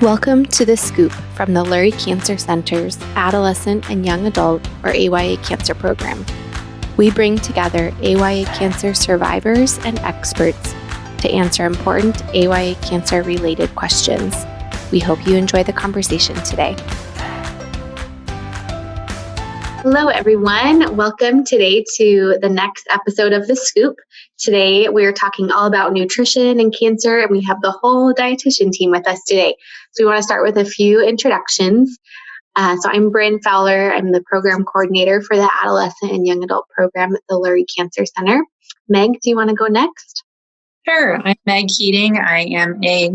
Welcome to The Scoop from the Lurie Cancer Center's Adolescent and Young Adult, or AYA, Cancer Program. We bring together AYA cancer survivors and experts to answer important AYA cancer-related questions. We hope you enjoy the conversation today. Hello, everyone. Welcome today to the next episode of The Scoop. Today, we're talking all about nutrition and cancer, and we have the whole dietitian team with us today. So we want to start with a few introductions. So I'm Bryn Fowler. I'm the program coordinator for the Adolescent and Young Adult program at the Lurie Cancer Center. Meg, do you want to go next? Sure. I'm Meg Keating. I am a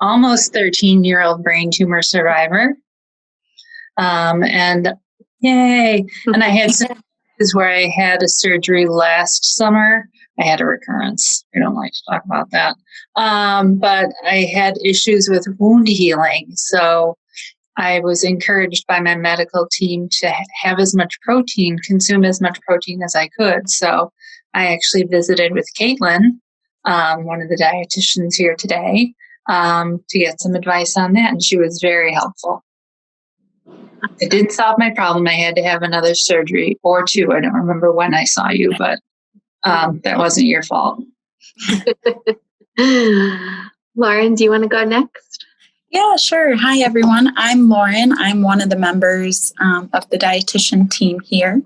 almost 13-year-old brain tumor survivor. And yay! And I had some cases where I had a surgery last summer. I had a recurrence. I don't like to talk about that. But I had issues with wound healing. So I was encouraged by my medical team to have as much protein, consume as much protein as I could. So I actually visited with Caitlin, one of the dietitians here today, to get some advice on that. And she was very helpful. It didn't solve my problem. I had to have another surgery or two. I don't remember when I saw you, but that wasn't your fault. Lauren, do you want to go next? Yeah, sure. Hi, everyone. I'm Lauren. I'm one of the members of the dietitian team here.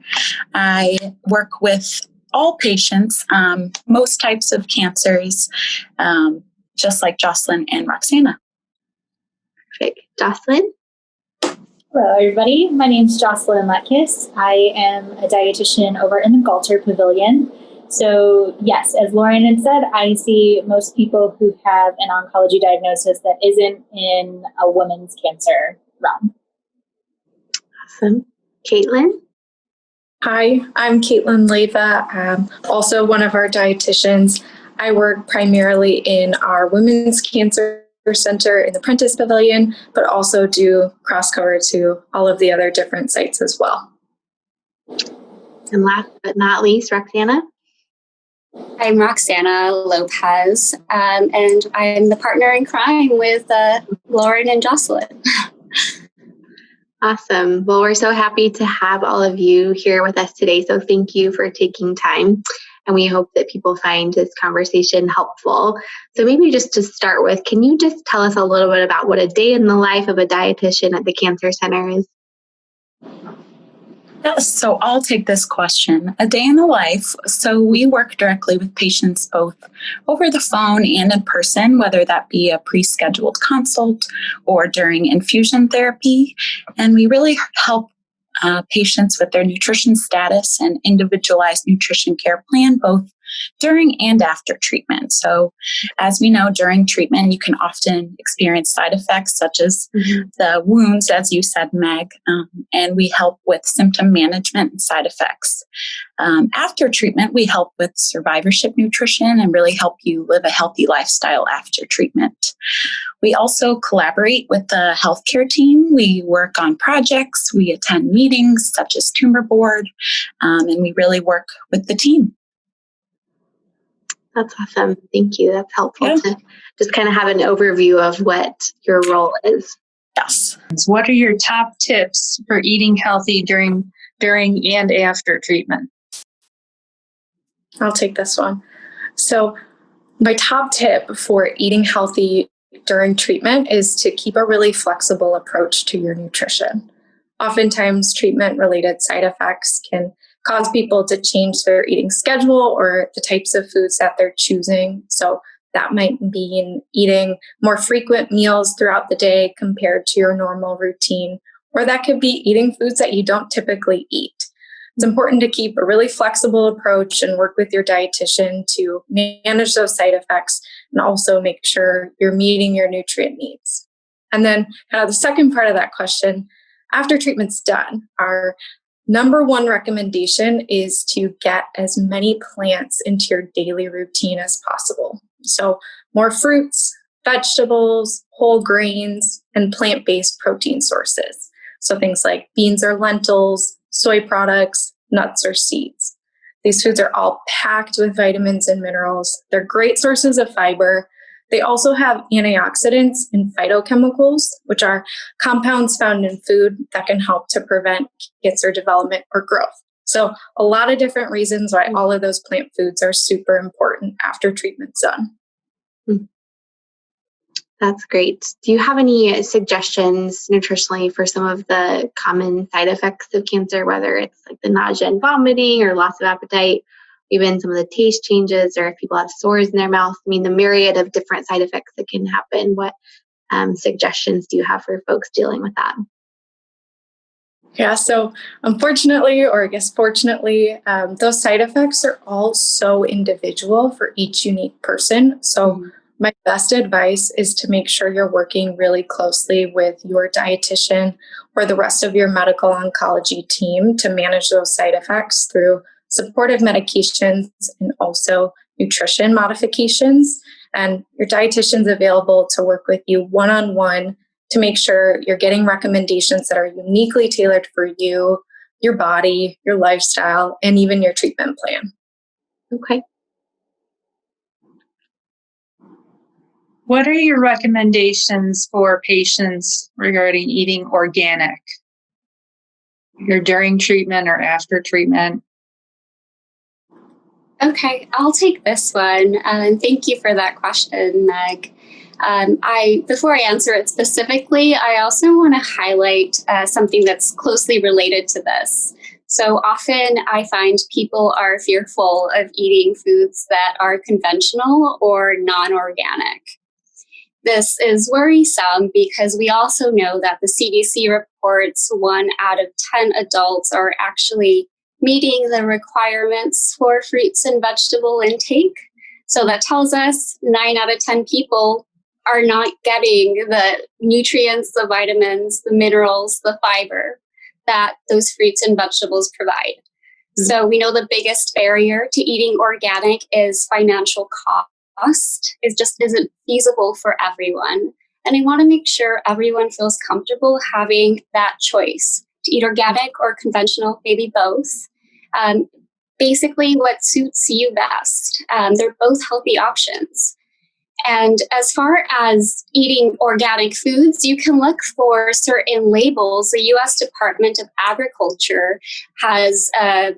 I work with all patients, most types of cancers, just like Jocelyn and Roxana. Perfect. Jocelyn? Hello, everybody. My name is Jocelyn Letkis. I am a dietitian over in the Galter Pavilion. So, yes, as Lauren had said, I see most people who have an oncology diagnosis that isn't in a women's cancer realm. Awesome. Caitlin? Hi, I'm Caitlin Leva, also one of our dietitians. I work primarily in our Women's Cancer Center in the Prentice Pavilion, but also do cross-cover to all of the other different sites as well. And last but not least, Roxana? I'm Roxana Lopez, and I'm the partner in crime with Lauren and Jocelyn. Awesome. Well, we're so happy to have all of you here with us today. So thank you for taking time. And we hope that people find this conversation helpful. So maybe just to start with, can you just tell us a little bit about what a day in the life of a dietitian at the Cancer Center is? Yes, so I'll take this question. A day in the life. So we work directly with patients both over the phone and in person, whether that be a pre-scheduled consult or during infusion therapy. And we really help patients with their nutrition status and individualized nutrition care plan, both during and after treatment. So as we know, during treatment, you can often experience side effects such as the wounds, as you said, Meg, and we help with symptom management and side effects. After treatment, we help with survivorship nutrition and really help you live a healthy lifestyle after treatment. We also collaborate with the healthcare team. We work on projects, we attend meetings such as Tumor Board, and we really work with the team. That's awesome. Thank you. That's helpful to just kind of have an overview of what your role is. Yes. What are your top tips for eating healthy during and after treatment? I'll take this one. So my top tip for eating healthy during treatment is to keep a really flexible approach to your nutrition. Oftentimes, treatment-related side effects can cause people to change their eating schedule or the types of foods that they're choosing. So that might mean eating more frequent meals throughout the day compared to your normal routine, or that could be eating foods that you don't typically eat. It's important to keep a really flexible approach and work with your dietitian to manage those side effects and also make sure you're meeting your nutrient needs. And then the second part of that question, after treatment's done, our number one recommendation is to get as many plants into your daily routine as possible. So more fruits, vegetables, whole grains, and plant-based protein sources. So things like beans or lentils, soy products, nuts or seeds. These foods are all packed with vitamins and minerals. They're great sources of fiber. They also have antioxidants and phytochemicals, which are compounds found in food that can help to prevent cancer development or growth. So a lot of different reasons why all of those plant foods are super important after treatment's done. That's great. Do you have any suggestions nutritionally for some of the common side effects of cancer, whether it's like the nausea and vomiting or loss of appetite, even some of the taste changes, or if people have sores in their mouth? I mean, the myriad of different side effects that can happen. What suggestions do you have for folks dealing with that? Yeah, so unfortunately, or I guess fortunately, those side effects are all so individual for each unique person. So my best advice is to make sure you're working really closely with your dietitian or the rest of your medical oncology team to manage those side effects through supportive medications and also nutrition modifications. And your dietitian's available to work with you one-on-one to make sure you're getting recommendations that are uniquely tailored for you, your body, your lifestyle, and even your treatment plan. Okay. What are your recommendations for patients regarding eating organic, either during treatment or after treatment? Okay, I'll take this one. Thank you for that question, Meg. Before I answer it specifically, I also want to highlight something that's closely related to this. So often I find people are fearful of eating foods that are conventional or non-organic. This is worrisome because we also know that the CDC reports 1 out of 10 adults are actually meeting the requirements for fruits and vegetable intake. So that tells us 9 out of 10 people are not getting the nutrients, the vitamins, the minerals, the fiber that those fruits and vegetables provide. So we know the biggest barrier to eating organic is financial cost. It just isn't feasible for everyone. And I want to make sure everyone feels comfortable having that choice to eat organic or conventional, maybe both. Basically what suits you best. They're both healthy options. And as far as eating organic foods, you can look for certain labels. The U.S. Department of Agriculture has a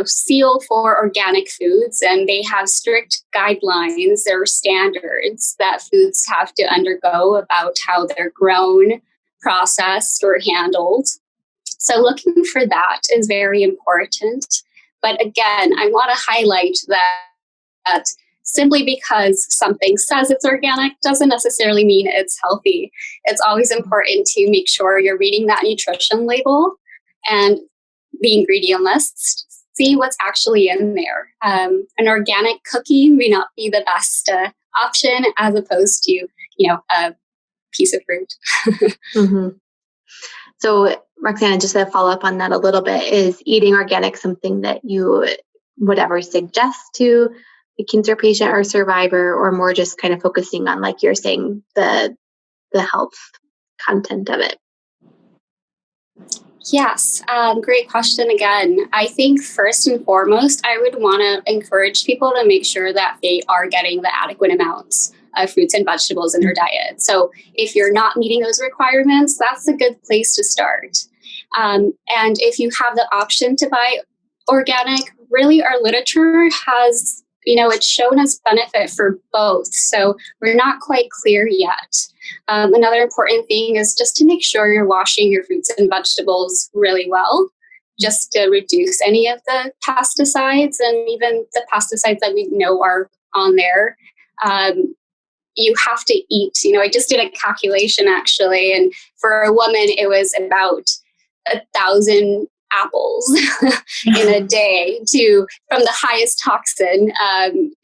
seal for organic foods, and they have strict guidelines or standards that foods have to undergo about how they're grown, processed, or handled. So looking for that is very important. But again, I want to highlight that simply because something says it's organic doesn't necessarily mean it's healthy. It's always important to make sure you're reading that nutrition label and the ingredient list, see what's actually in there. An organic cookie may not be the best option as opposed to, a piece of fruit. So, Roxana, just to follow up on that a little bit, is eating organic something that you would ever suggest to a cancer patient or survivor, or more just kind of focusing on, like you're saying, the health content of it? Yes, great question again. I think first and foremost, I would want to encourage people to make sure that they are getting the adequate amounts of fruits and vegetables in their diet. So if you're not meeting those requirements, that's a good place to start. And if you have the option to buy organic, really our literature has, it's shown as benefit for both. So we're not quite clear yet. Another important thing is just to make sure you're washing your fruits and vegetables really well, just to reduce any of the pesticides and even the pesticides that we know are on there. You have to eat, I just did a calculation actually, and for a woman, it was about 1,000 apples in a day from the highest toxin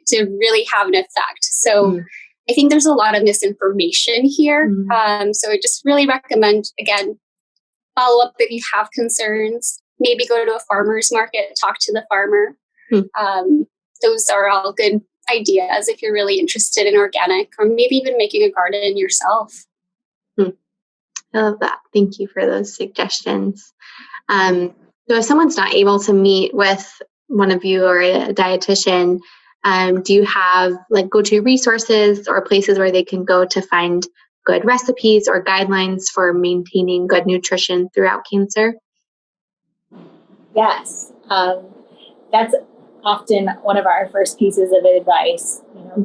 to really have an effect. So I think there's a lot of misinformation here. So I just really recommend, again, follow up if you have concerns. Maybe go to a farmer's market, talk to the farmer. Those are all good ideas if you're really interested in organic, or maybe even making a garden yourself. I love that. Thank you for those suggestions. So if someone's not able to meet with one of you or a dietitian, Do you have like go-to resources or places where they can go to find good recipes or guidelines for maintaining good nutrition throughout cancer? Yes. That's often one of our first pieces of advice.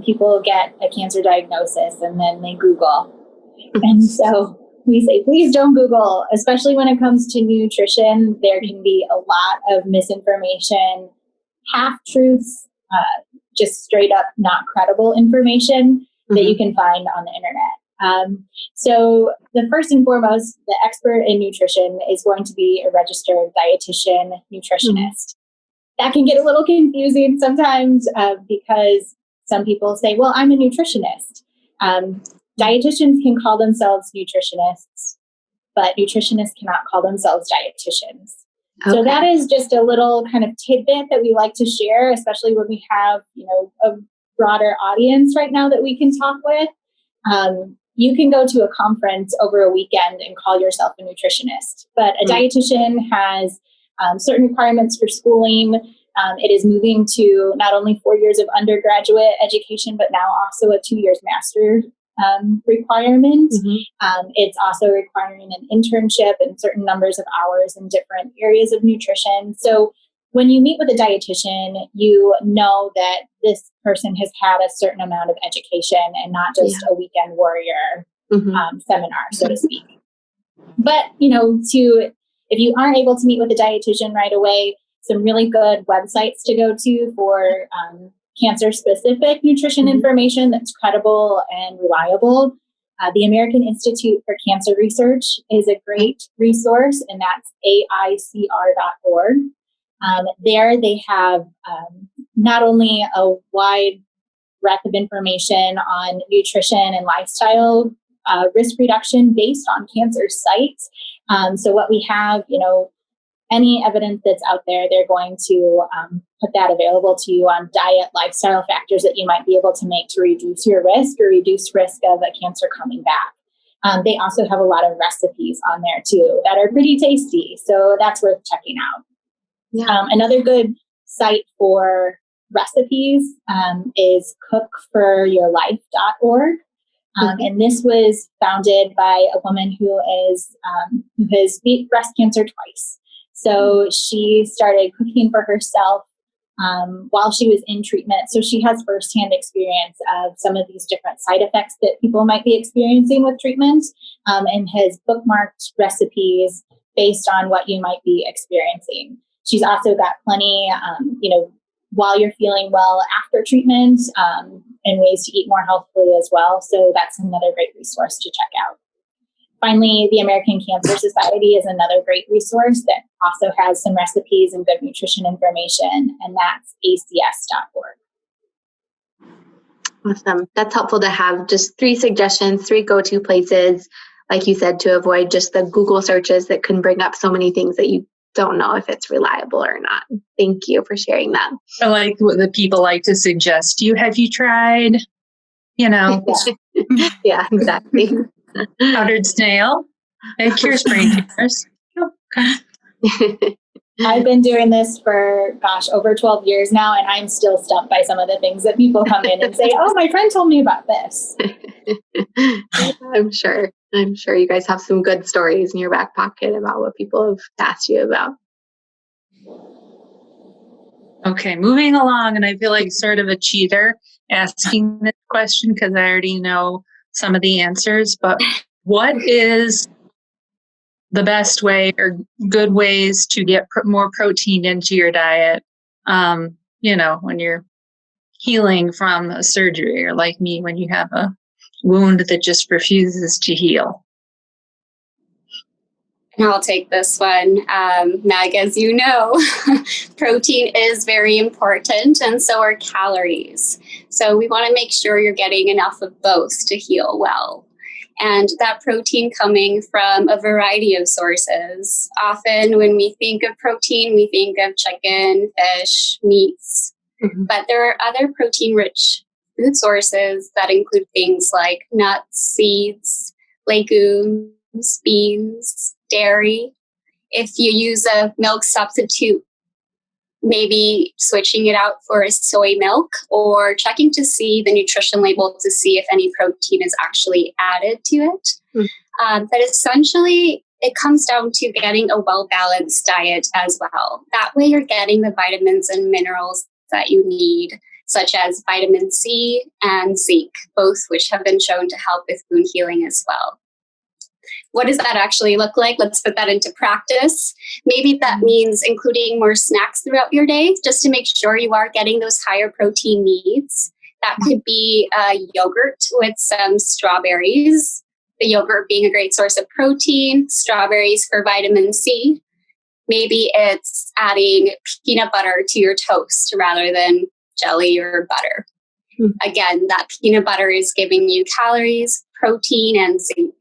People get a cancer diagnosis and then they Google. And so we say, please don't Google, especially when it comes to nutrition. There can be a lot of misinformation, half-truths, just straight up not credible information that you can find on the internet. So the first and foremost, the expert in nutrition is going to be a registered dietitian nutritionist. That can get a little confusing sometimes because some people say, well, I'm a nutritionist. Dietitians can call themselves nutritionists, but nutritionists cannot call themselves dietitians. Okay. So that is just a little kind of tidbit that we like to share, especially when we have, a broader audience right now that we can talk with. You can go to a conference over a weekend and call yourself a nutritionist, but a dietitian has certain requirements for schooling. It is moving to not only 4 years of undergraduate education, but now also a 2 years master's requirement. It's also requiring an internship and certain numbers of hours in different areas of nutrition. So when you meet with a dietitian, you know that this person has had a certain amount of education and not just a weekend warrior seminar, so to speak. But, if you aren't able to meet with a dietitian right away, some really good websites to go to for cancer-specific nutrition information that's credible and reliable. The American Institute for Cancer Research is a great resource, and that's AICR.org. There they have not only a wide breadth of information on nutrition and lifestyle risk reduction based on cancer sites. So what we have, any evidence that's out there, they're going to put that available to you on diet, lifestyle factors that you might be able to make to reduce your risk or reduce risk of a cancer coming back. They also have a lot of recipes on there too that are pretty tasty. So that's worth checking out. Another good site for recipes is cookforyourlife.org. And this was founded by a woman who has beat breast cancer twice. So she started cooking for herself while she was in treatment. So she has firsthand experience of some of these different side effects that people might be experiencing with treatment, and has bookmarked recipes based on what you might be experiencing. She's also got plenty, while you're feeling well after treatment, and ways to eat more healthfully as well. So that's another great resource to check out. Finally, the American Cancer Society is another great resource that also has some recipes and good nutrition information, and that's acs.org. Awesome. That's helpful to have just 3 suggestions, 3 go-to places, like you said, to avoid just the Google searches that can bring up so many things that you don't know if it's reliable or not. Thank you for sharing that. I like what the people like to suggest. Have you tried, Yeah, exactly. powdered snail? It cures brain tumors. I've been doing this for, over 12 years now, and I'm still stumped by some of the things that people come in and say, oh, my friend told me about this. I'm sure you guys have some good stories in your back pocket about what people have asked you about. Okay, moving along, and I feel like sort of a cheater asking this question because I already know some of the answers, but what is the best way or good ways to get more protein into your diet, when you're healing from a surgery, or like me, when you have a wound that just refuses to heal? I'll take this one. Meg, as you know, protein is very important, and so are calories. So we want to make sure you're getting enough of both to heal well. And that protein coming from a variety of sources. Often when we think of protein, we think of chicken, fish, meats. But there are other protein-rich food sources that include things like nuts, seeds, legumes, beans, dairy. If you use a milk substitute maybe switching it out for a soy milk, or checking to see the nutrition label to see if any protein is actually added to it. But essentially, it comes down to getting a well-balanced diet as well. That way you're getting the vitamins and minerals that you need, such as vitamin C and zinc, both which have been shown to help with wound healing as well. What does that actually look like? Let's put that into practice. Maybe that means including more snacks throughout your day, just to make sure you are getting those higher protein needs. That could be yogurt with some strawberries, the yogurt being a great source of protein, strawberries for vitamin C. Maybe it's adding peanut butter to your toast rather than jelly or butter. Again, that peanut butter is giving you calories, protein, and zinc.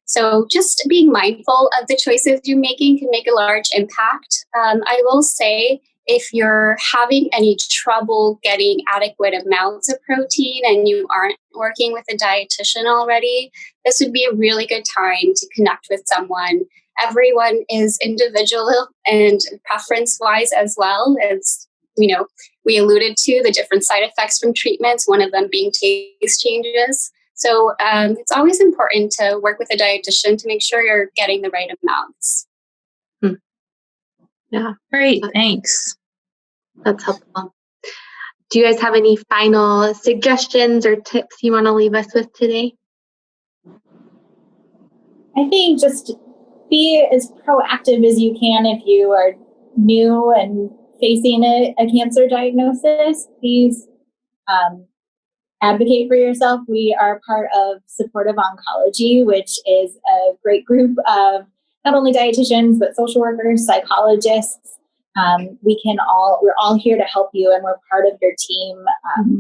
So just being mindful of the choices you're making can make a large impact. I will say, if you're having any trouble getting adequate amounts of protein and you aren't working with a dietitian already, this would be a really good time to connect with someone. Everyone is individual and preference-wise as well. As we alluded to the different side effects from treatments, one of them being taste changes. So it's always important to work with a dietitian to make sure you're getting the right amounts. Yeah. Great. Thanks. That's helpful. Do you guys have any final suggestions or tips you want to leave us with today? I think just be as proactive as you can if you are new and facing a cancer diagnosis. Please advocate for yourself. We are part of Supportive Oncology, which is a great group of not only dietitians, but social workers, psychologists. We're all here to help you, and we're part of your team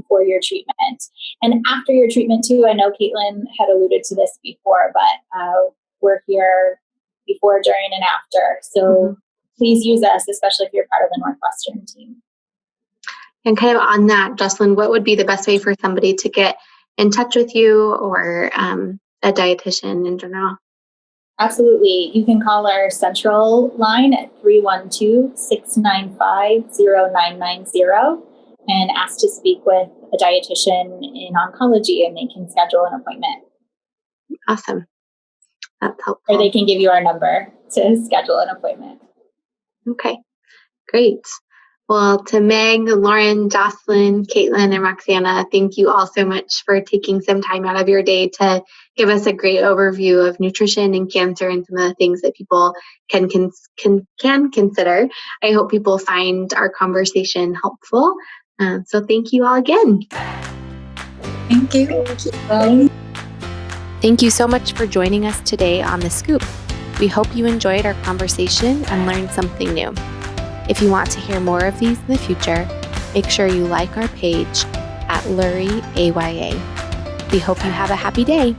for your treatment. And after your treatment too, I know Caitlin had alluded to this before, but we're here before, during, and after. So please use us, especially if you're part of the Northwestern team. And kind of on that, Jocelyn, what would be the best way for somebody to get in touch with you or a dietitian in general? Absolutely. You can call our central line at 312-695-0990 and ask to speak with a dietitian in oncology, and they can schedule an appointment. Awesome. That's helpful. Or they can give you our number to schedule an appointment. Okay, great. Well, to Meg, Lauren, Jocelyn, Caitlin, and Roxana, thank you all so much for taking some time out of your day to give us a great overview of nutrition and cancer and some of the things that people can consider. I hope people find our conversation helpful. So thank you all again. Thank you. Thank you so much for joining us today on The Scoop. We hope you enjoyed our conversation and learned something new. If you want to hear more of these in the future, make sure you like our page at Lurie AYA. We hope you have a happy day.